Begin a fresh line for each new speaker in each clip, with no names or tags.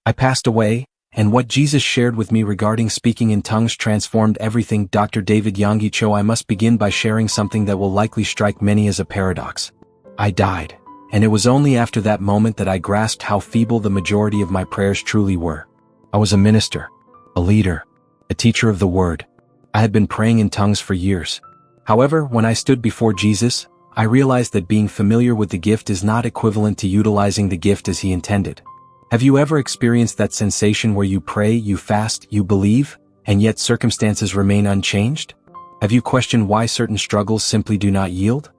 I passed away, and what Jesus shared with me regarding speaking in tongues transformed everything. Dr. David Yonggi Cho. I must begin by sharing something that will likely strike many as a paradox. I died, and it was only after that moment that I grasped how feeble the majority of my prayers truly were. I was a minister, a leader, a teacher of the word. I had been praying in tongues for years. However, when I stood before Jesus, I realized that being familiar with the gift is not equivalent to utilizing the gift as he intended. Have you ever experienced that sensation where you pray, you fast, you believe, and yet circumstances remain unchanged? Have you questioned why certain struggles simply do not yield?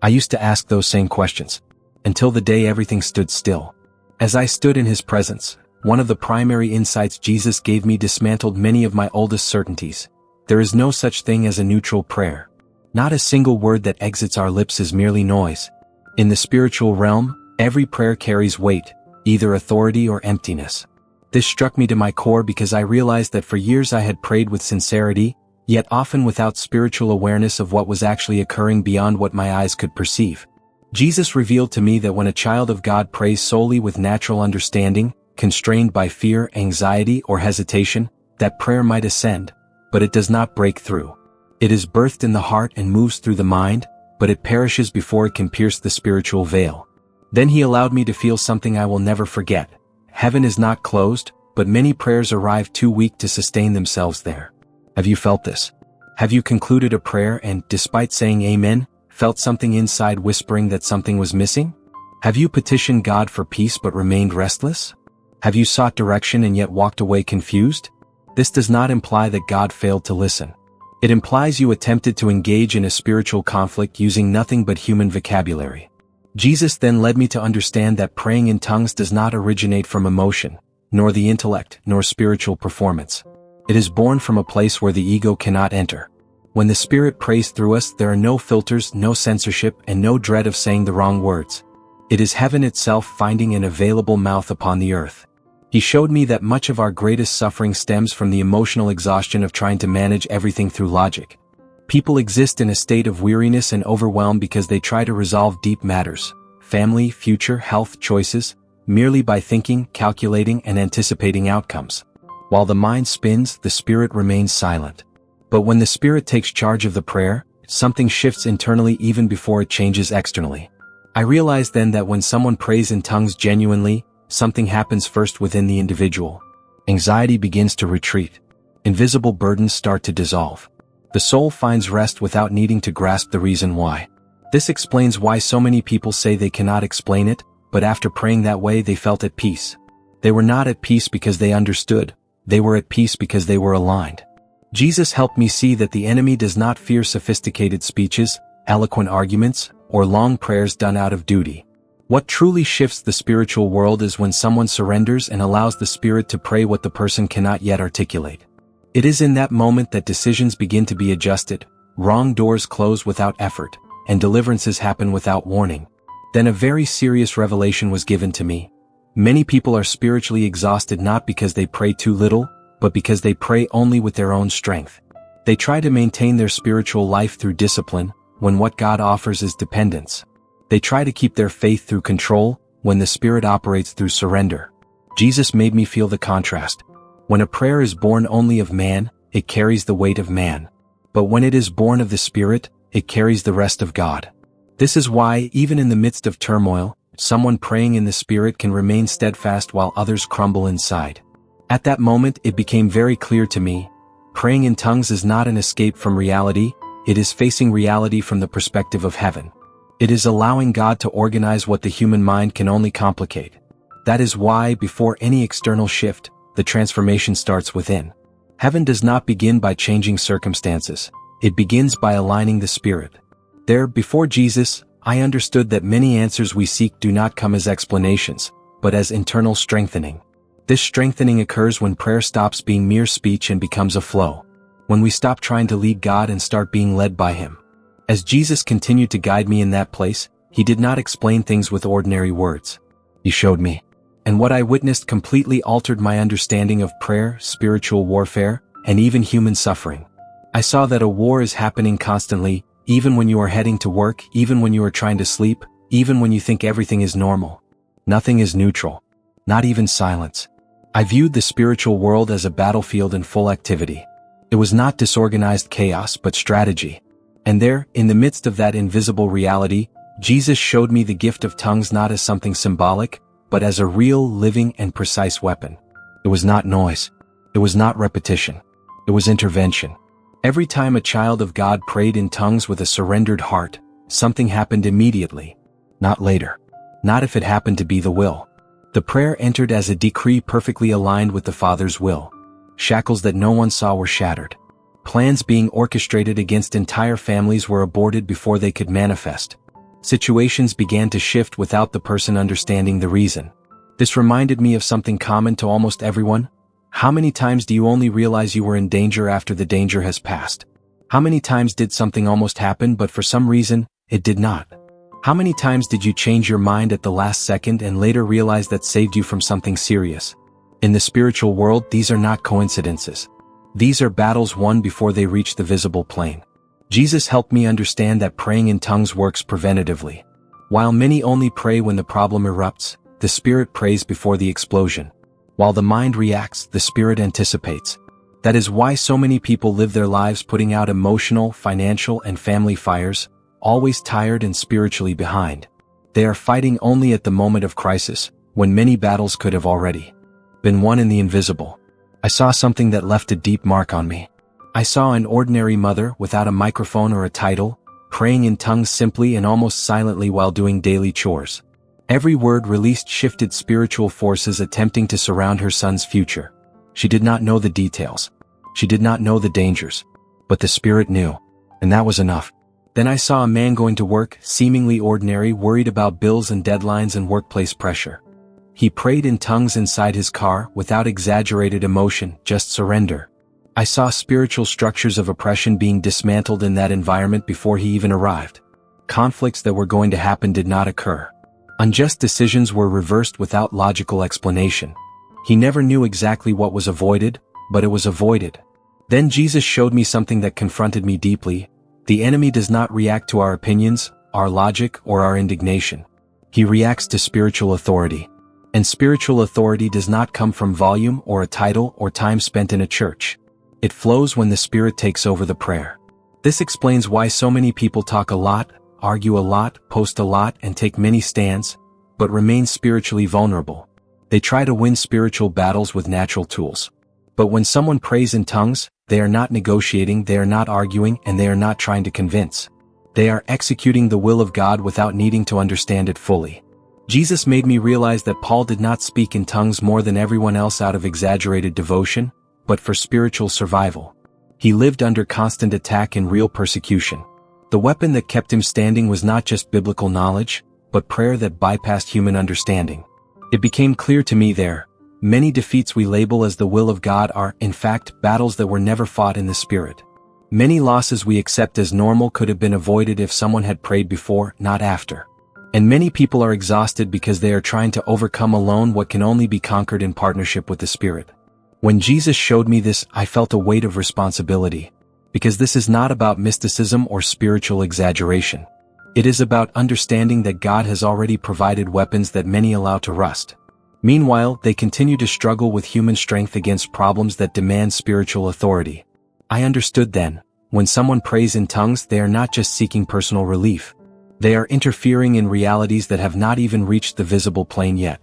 I used to ask those same questions, until the day everything stood still. As I stood in his presence, one of the primary insights Jesus gave me dismantled many of my oldest certainties. There is no such thing as a neutral prayer. Not a single word that exits our lips is merely noise. In the spiritual realm, every prayer carries weight, either authority or emptiness. This struck me to my core because I realized that for years I had prayed with sincerity, yet often without spiritual awareness of what was actually occurring beyond what my eyes could perceive. Jesus revealed to me that when a child of God prays solely with natural understanding, constrained by fear, anxiety, or hesitation, that prayer might ascend, but it does not break through. It is birthed in the heart and moves through the mind, but it perishes before it can pierce the spiritual veil. Then he allowed me to feel something I will never forget. Heaven is not closed, but many prayers arrive too weak to sustain themselves there. Have you felt this? Have you concluded a prayer and, despite saying amen, felt something inside whispering that something was missing? Have you petitioned God for peace but remained restless? Have you sought direction and yet walked away confused? This does not imply that God failed to listen. It implies you attempted to engage in a spiritual conflict using nothing but human vocabulary. Jesus then led me to understand that praying in tongues does not originate from emotion, nor the intellect, nor spiritual performance. It is born from a place where the ego cannot enter. When the Spirit prays through us, there are no filters, no censorship, and no dread of saying the wrong words. It is heaven itself finding an available mouth upon the earth. He showed me that much of our greatest suffering stems from the emotional exhaustion of trying to manage everything through logic. People exist in a state of weariness and overwhelm because they try to resolve deep matters, family, future, health choices, merely by thinking, calculating, and anticipating outcomes. While the mind spins, the spirit remains silent. But when the Spirit takes charge of the prayer, something shifts internally even before it changes externally. I realized then that when someone prays in tongues genuinely, something happens first within the individual. Anxiety begins to retreat. Invisible burdens start to dissolve. The soul finds rest without needing to grasp the reason why. This explains why so many people say they cannot explain it, but after praying that way they felt at peace. They were not at peace because they understood, they were at peace because they were aligned. Jesus helped me see that the enemy does not fear sophisticated speeches, eloquent arguments, or long prayers done out of duty. What truly shifts the spiritual world is when someone surrenders and allows the Spirit to pray what the person cannot yet articulate. It is in that moment that decisions begin to be adjusted, wrong doors close without effort, and deliverances happen without warning. Then a very serious revelation was given to me. Many people are spiritually exhausted not because they pray too little, but because they pray only with their own strength. They try to maintain their spiritual life through discipline, when what God offers is dependence. They try to keep their faith through control, when the Spirit operates through surrender. Jesus made me feel the contrast. When a prayer is born only of man, it carries the weight of man. But when it is born of the Spirit, it carries the rest of God. This is why, even in the midst of turmoil, someone praying in the Spirit can remain steadfast while others crumble inside. At that moment, it became very clear to me, praying in tongues is not an escape from reality, it is facing reality from the perspective of heaven. It is allowing God to organize what the human mind can only complicate. That is why, before any external shift, the transformation starts within. Heaven does not begin by changing circumstances. It begins by aligning the Spirit. There, before Jesus, I understood that many answers we seek do not come as explanations, but as internal strengthening. This strengthening occurs when prayer stops being mere speech and becomes a flow. When we stop trying to lead God and start being led by Him. As Jesus continued to guide me in that place, He did not explain things with ordinary words. He showed me. And what I witnessed completely altered my understanding of prayer, spiritual warfare, and even human suffering. I saw that a war is happening constantly, even when you are heading to work, even when you are trying to sleep, even when you think everything is normal. Nothing is neutral. Not even silence. I viewed the spiritual world as a battlefield in full activity. It was not disorganized chaos but strategy. And there, in the midst of that invisible reality, Jesus showed me the gift of tongues not as something symbolic, but as a real, living, and precise weapon. It was not noise. It was not repetition. It was intervention. Every time a child of God prayed in tongues with a surrendered heart, something happened immediately. Not later. Not if it happened to be the will. The prayer entered as a decree perfectly aligned with the Father's will. Shackles that no one saw were shattered. Plans being orchestrated against entire families were aborted before they could manifest. Situations began to shift without the person understanding the reason. This reminded me of something common to almost everyone. How many times do you only realize you were in danger after the danger has passed? How many times did something almost happen but for some reason, it did not? How many times did you change your mind at the last second and later realize that saved you from something serious? In the spiritual world, these are not coincidences. These are battles won before they reach the visible plane. Jesus helped me understand that praying in tongues works preventatively. While many only pray when the problem erupts, the Spirit prays before the explosion. While the mind reacts, the Spirit anticipates. That is why so many people live their lives putting out emotional, financial, and family fires, always tired and spiritually behind. They are fighting only at the moment of crisis, when many battles could have already been won in the invisible. I saw something that left a deep mark on me. I saw an ordinary mother without a microphone or a title, praying in tongues simply and almost silently while doing daily chores. Every word released shifted spiritual forces attempting to surround her son's future. She did not know the details. She did not know the dangers. But the Spirit knew. And that was enough. Then I saw a man going to work, seemingly ordinary, worried about bills and deadlines and workplace pressure. He prayed in tongues inside his car, without exaggerated emotion, just surrender. I saw spiritual structures of oppression being dismantled in that environment before he even arrived. Conflicts that were going to happen did not occur. Unjust decisions were reversed without logical explanation. He never knew exactly what was avoided, but it was avoided. Then Jesus showed me something that confronted me deeply. The enemy does not react to our opinions, our logic, or our indignation. He reacts to spiritual authority. And spiritual authority does not come from volume or a title or time spent in a church. It flows when the Spirit takes over the prayer. This explains why so many people talk a lot, argue a lot, post a lot, and take many stands, but remain spiritually vulnerable. They try to win spiritual battles with natural tools. But when someone prays in tongues, they are not negotiating, they are not arguing, and they are not trying to convince. They are executing the will of God without needing to understand it fully. Jesus made me realize that Paul did not speak in tongues more than everyone else out of exaggerated devotion, but for spiritual survival. He lived under constant attack and real persecution. The weapon that kept him standing was not just biblical knowledge, but prayer that bypassed human understanding. It became clear to me there, many defeats we label as the will of God are, in fact, battles that were never fought in the Spirit. Many losses we accept as normal could have been avoided if someone had prayed before, not after. And many people are exhausted because they are trying to overcome alone what can only be conquered in partnership with the Spirit. When Jesus showed me this, I felt a weight of responsibility. Because this is not about mysticism or spiritual exaggeration. It is about understanding that God has already provided weapons that many allow to rust. Meanwhile, they continue to struggle with human strength against problems that demand spiritual authority. I understood then, when someone prays in tongues, they are not just seeking personal relief. They are interfering in realities that have not even reached the visible plane yet.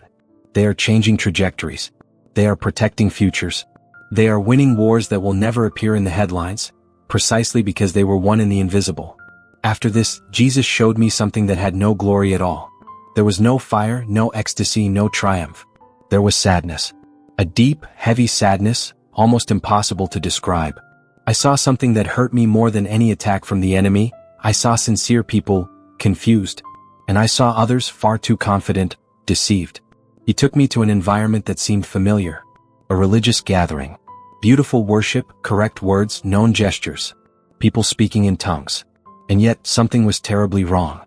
They are changing trajectories. They are protecting futures. They are winning wars that will never appear in the headlines, precisely because they were won in the invisible. After this, Jesus showed me something that had no glory at all. There was no fire, no ecstasy, no triumph. There was sadness. A deep, heavy sadness, almost impossible to describe. I saw something that hurt me more than any attack from the enemy. I saw sincere people, confused. And I saw others far too confident, deceived. He took me to an environment that seemed familiar. A religious gathering. Beautiful worship, correct words, known gestures. People speaking in tongues. And yet, something was terribly wrong.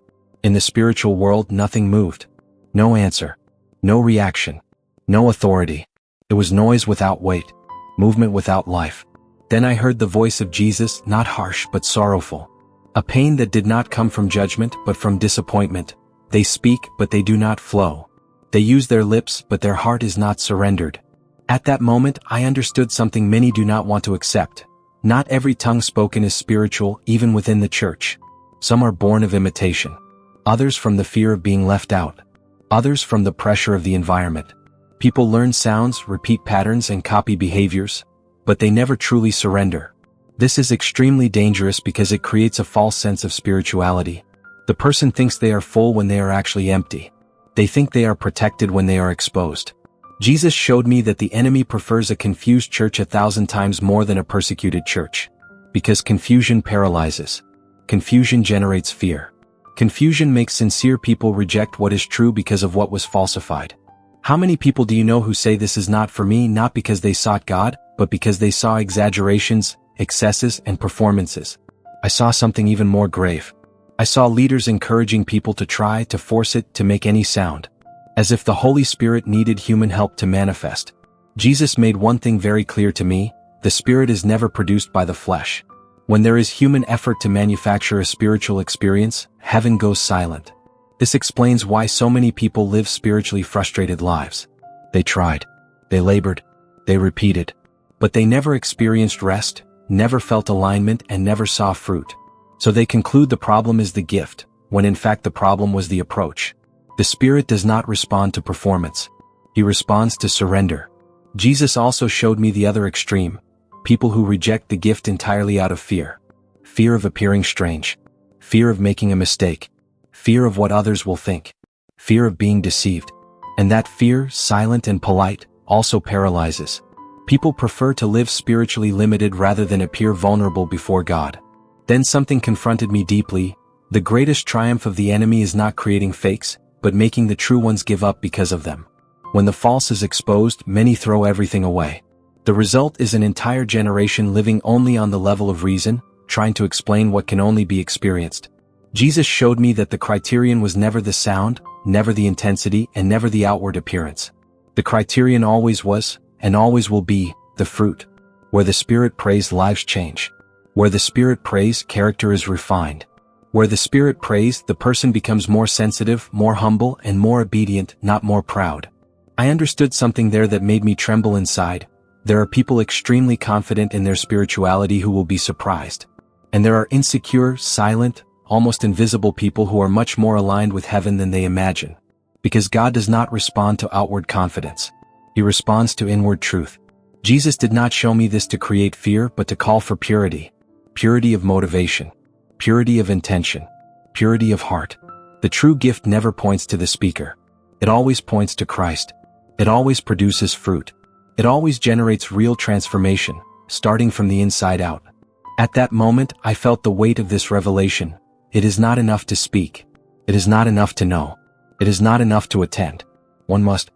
In the spiritual world, nothing moved. No answer. No reaction. No authority. It was noise without weight. Movement without life. Then I heard the voice of Jesus, not harsh but sorrowful. A pain that did not come from judgment but from disappointment. They speak, but they do not flow. They use their lips, but their heart is not surrendered. At that moment, I understood something many do not want to accept. Not every tongue spoken is spiritual, even within the church. Some are born of imitation. Others from the fear of being left out. Others from the pressure of the environment. People learn sounds, repeat patterns, and copy behaviors, but they never truly surrender. This is extremely dangerous because it creates a false sense of spirituality. The person thinks they are full when they are actually empty. They think they are protected when they are exposed. Jesus showed me that the enemy prefers a confused church 1,000 times more than a persecuted church. Because confusion paralyzes. Confusion generates fear. Confusion makes sincere people reject what is true because of what was falsified. How many people do you know who say this is not for me, not because they sought God, but because they saw exaggerations, excesses, and performances? I saw something even more grave. I saw leaders encouraging people to try to force it to make any sound. As if the Holy Spirit needed human help to manifest. Jesus made one thing very clear to me: the Spirit is never produced by the flesh. When there is human effort to manufacture a spiritual experience, heaven goes silent. This explains why so many people live spiritually frustrated lives. They tried. They labored. They repeated. But they never experienced rest, never felt alignment, and never saw fruit. So they conclude the problem is the gift, when in fact the problem was the approach. The Spirit does not respond to performance. He responds to surrender. Jesus also showed me the other extreme. People who reject the gift entirely out of fear. Fear of appearing strange. Fear of making a mistake. Fear of what others will think. Fear of being deceived. And that fear, silent and polite, also paralyzes. People prefer to live spiritually limited rather than appear vulnerable before God. Then something confronted me deeply. The greatest triumph of the enemy is not creating fakes, but making the true ones give up because of them. When the false is exposed, many throw everything away. The result is an entire generation living only on the level of reason, trying to explain what can only be experienced. Jesus showed me that the criterion was never the sound, never the intensity, and never the outward appearance. The criterion always was, and always will be, the fruit. Where the Spirit prays, lives change. Where the Spirit prays, character is refined. Where the Spirit prays, the person becomes more sensitive, more humble, and more obedient, not more proud. I understood something there that made me tremble inside. There are people extremely confident in their spirituality who will be surprised. And there are insecure, silent, almost invisible people who are much more aligned with heaven than they imagine. Because God does not respond to outward confidence. He responds to inward truth. Jesus did not show me this to create fear, but to call for purity. Purity of motivation. Purity of intention. Purity of heart. The true gift never points to the speaker. It always points to Christ. It always produces fruit. It always generates real transformation, starting from the inside out. At that moment, I felt the weight of this revelation. It is not enough to speak. It is not enough to know. It is not enough to attend. One must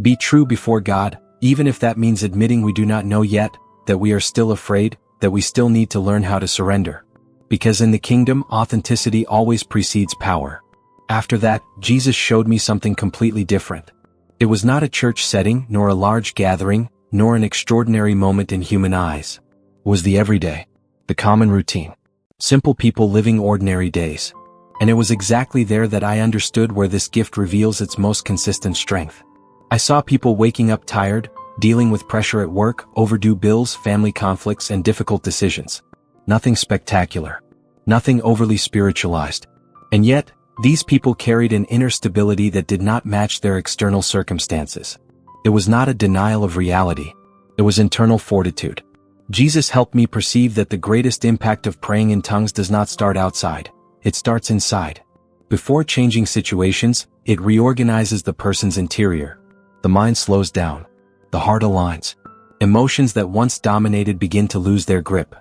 be true before God, even if that means admitting we do not know yet, that we are still afraid, that we still need to learn how to surrender. Because in the kingdom, authenticity always precedes power. After that, Jesus showed me something completely different. It was not a church setting, nor a large gathering, nor an extraordinary moment in human eyes. It was the everyday, the common routine. Simple people living ordinary days. And it was exactly there that I understood where this gift reveals its most consistent strength. I saw people waking up tired, dealing with pressure at work, overdue bills, family conflicts, and difficult decisions. Nothing spectacular. Nothing overly spiritualized. And yet, these people carried an inner stability that did not match their external circumstances. It was not a denial of reality. It was internal fortitude. Jesus helped me perceive that the greatest impact of praying in tongues does not start outside. It starts inside. Before changing situations, it reorganizes the person's interior. The mind slows down. The heart aligns. Emotions that once dominated begin to lose their grip.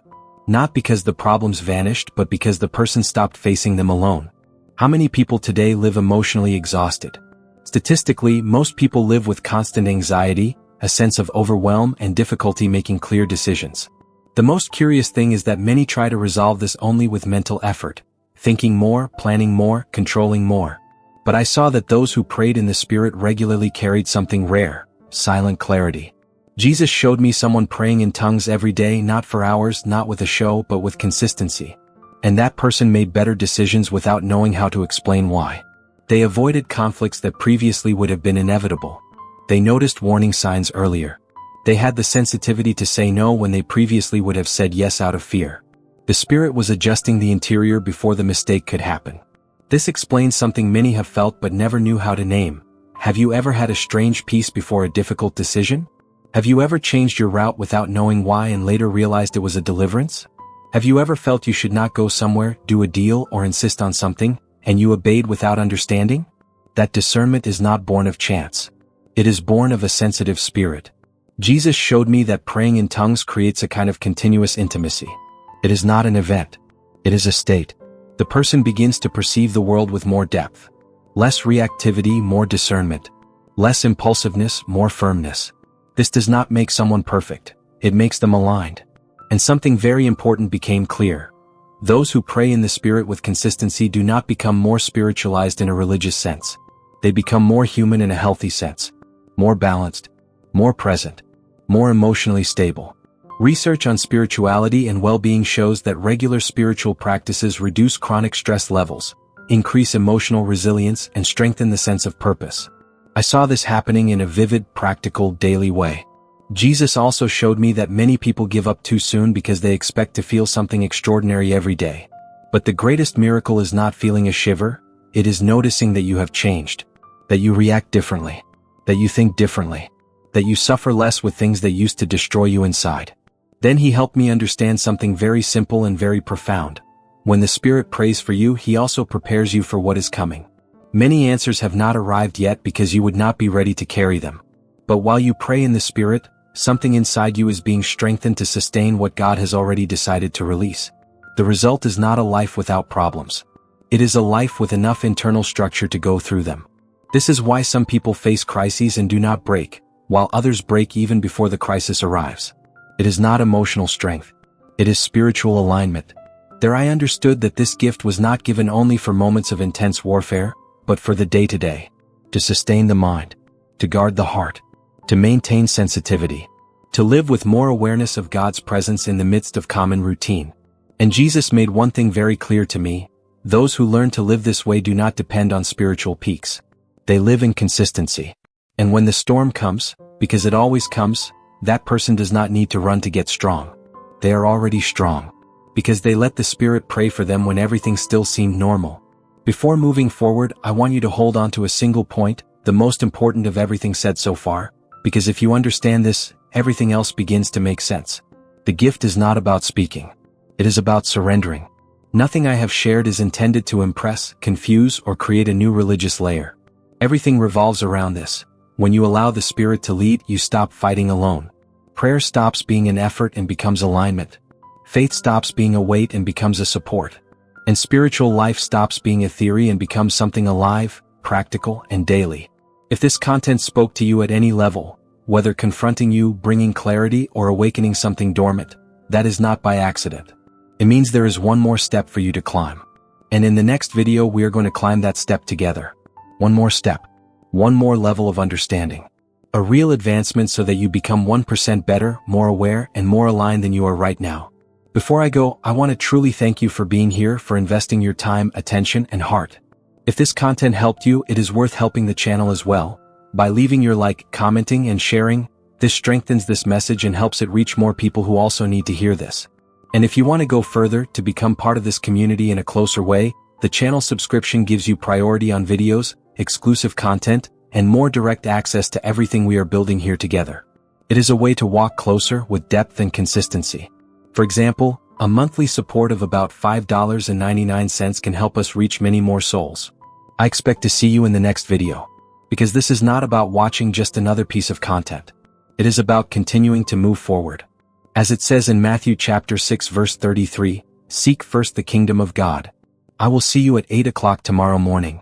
Not because the problems vanished, but because the person stopped facing them alone. How many people today live emotionally exhausted? Statistically, most people live with constant anxiety, a sense of overwhelm, and difficulty making clear decisions. The most curious thing is that many try to resolve this only with mental effort, thinking more, planning more, controlling more. But I saw that those who prayed in the Spirit regularly carried something rare, silent clarity. Jesus showed me someone praying in tongues every day, not for hours, not with a show, but with consistency. And that person made better decisions without knowing how to explain why. They avoided conflicts that previously would have been inevitable. They noticed warning signs earlier. They had the sensitivity to say no when they previously would have said yes out of fear. The Spirit was adjusting the interior before the mistake could happen. This explains something many have felt but never knew how to name. Have you ever had a strange peace before a difficult decision? Have you ever changed your route without knowing why and later realized it was a deliverance? Have you ever felt you should not go somewhere, do a deal, or insist on something, and you obeyed without understanding? That discernment is not born of chance. It is born of a sensitive spirit. Jesus showed me that praying in tongues creates a kind of continuous intimacy. It is not an event. It is a state. The person begins to perceive the world with more depth. Less reactivity, more discernment. Less impulsiveness, more firmness. This does not make someone perfect. It makes them aligned. And something very important became clear. Those who pray in the Spirit with consistency do not become more spiritualized in a religious sense. They become more human in a healthy sense. More balanced. More present. More emotionally stable. Research on spirituality and well-being shows that regular spiritual practices reduce chronic stress levels, increase emotional resilience, and strengthen the sense of purpose. I saw this happening in a vivid, practical, daily way. Jesus also showed me that many people give up too soon because they expect to feel something extraordinary every day. But the greatest miracle is not feeling a shiver, it is noticing that you have changed, that you react differently, that you think differently, that you suffer less with things that used to destroy you inside. Then he helped me understand something very simple and very profound. When the Spirit prays for you, he also prepares you for what is coming. Many answers have not arrived yet because you would not be ready to carry them. But while you pray in the Spirit, something inside you is being strengthened to sustain what God has already decided to release. The result is not a life without problems. It is a life with enough internal structure to go through them. This is why some people face crises and do not break, while others break even before the crisis arrives. It is not emotional strength. It is spiritual alignment. There I understood that this gift was not given only for moments of intense warfare, but for the day-to-day, to sustain the mind, to guard the heart, to maintain sensitivity, to live with more awareness of God's presence in the midst of common routine. And Jesus made one thing very clear to me: those who learn to live this way do not depend on spiritual peaks. They live in consistency. And when the storm comes, because it always comes, that person does not need to run to get strong. They are already strong, because they let the Spirit pray for them when everything still seemed normal. Before moving forward, I want you to hold on to a single point, the most important of everything said so far, because if you understand this, everything else begins to make sense. The gift is not about speaking. It is about surrendering. Nothing I have shared is intended to impress, confuse, or create a new religious layer. Everything revolves around this. When you allow the Spirit to lead, you stop fighting alone. Prayer stops being an effort and becomes alignment. Faith stops being a weight and becomes a support. And spiritual life stops being a theory and becomes something alive, practical, and daily. If this content spoke to you at any level, whether confronting you, bringing clarity, or awakening something dormant, that is not by accident. It means there is one more step for you to climb. And in the next video we are going to climb that step together. One more step. One more level of understanding. A real advancement so that you become 1% better, more aware, and more aligned than you are right now. Before I go, I want to truly thank you for being here, for investing your time, attention, and heart. If this content helped you, it is worth helping the channel as well. By leaving your like, commenting, and sharing, this strengthens this message and helps it reach more people who also need to hear this. And if you want to go further, to become part of this community in a closer way, the channel subscription gives you priority on videos, exclusive content, and more direct access to everything we are building here together. It is a way to walk closer with depth and consistency. For example, a monthly support of about $5.99 can help us reach many more souls. I expect to see you in the next video. Because this is not about watching just another piece of content. It is about continuing to move forward. As it says in Matthew chapter 6 verse 33, "Seek first the kingdom of God." I will see you at 8 o'clock tomorrow morning.